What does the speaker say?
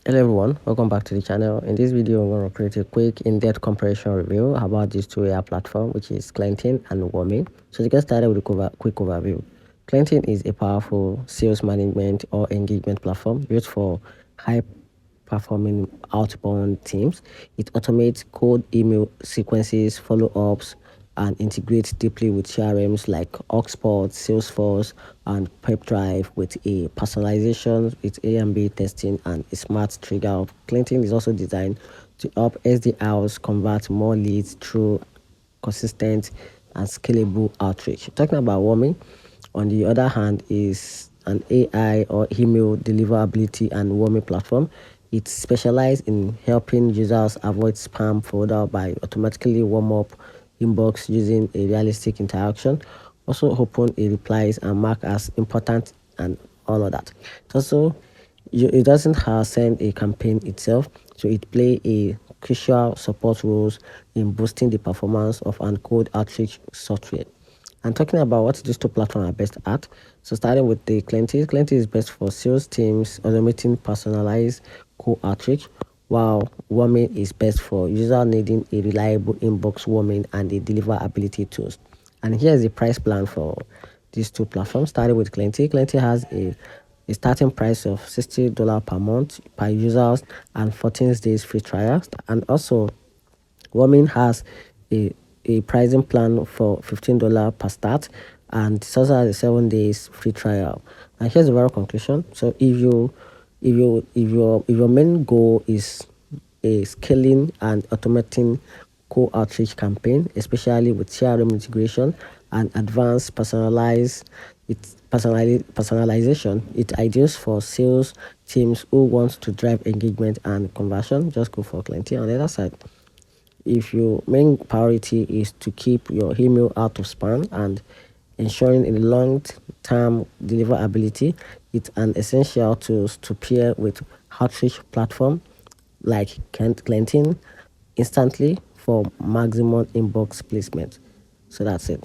Hello everyone, welcome back to the channel. In this video, I'm going to create a quick in-depth comparison review about these two AI platforms, which is Klenty and Warmy. So to get started with a quick overview, Klenty is a powerful sales management or engagement platform built for high-performing outbound teams. It automates cold email sequences, follow-ups, and integrates deeply with CRMs like Oxport, Salesforce, and PepDrive with a personalization with A and B testing and a smart trigger. Klenty is also designed to help SDRs convert more leads through consistent and scalable outreach. Talking about Warming, on the other hand, is an AI or email deliverability and warming platform. It specializes in helping users avoid spam folder by automatically warm up inbox using a realistic interaction. Also open a replies and mark as important and all of that. Also, it doesn't have send a campaign itself, so it play a crucial support roles in boosting the performance of uncode outreach software. And talking about what these two platforms are best at, so starting with the Klenty is best for sales teams automating personalized co outreach, while Warming is best for user needing a reliable inbox warming and a deliverability tools. And here's the price plan for these two platforms. Starting with Klenty, Klenty has a starting price of $60 per month per users and 14 days free trials. And also, Warming has a, a pricing plan for $15 per start, and it also has a 7 days free trial. And here's the very conclusion. So if your main goal is a scaling and automating co-outreach campaign, especially with CRM integration and advanced personalization, it ideal for sales teams who want to drive engagement and conversion. Just go for Klenty. On the other side, if your main priority is to keep your email out of spam and ensuring a long-term deliverability, it's an essential tool to pair with outreach platform like Klenty instantly for maximum inbox placement. So that's it.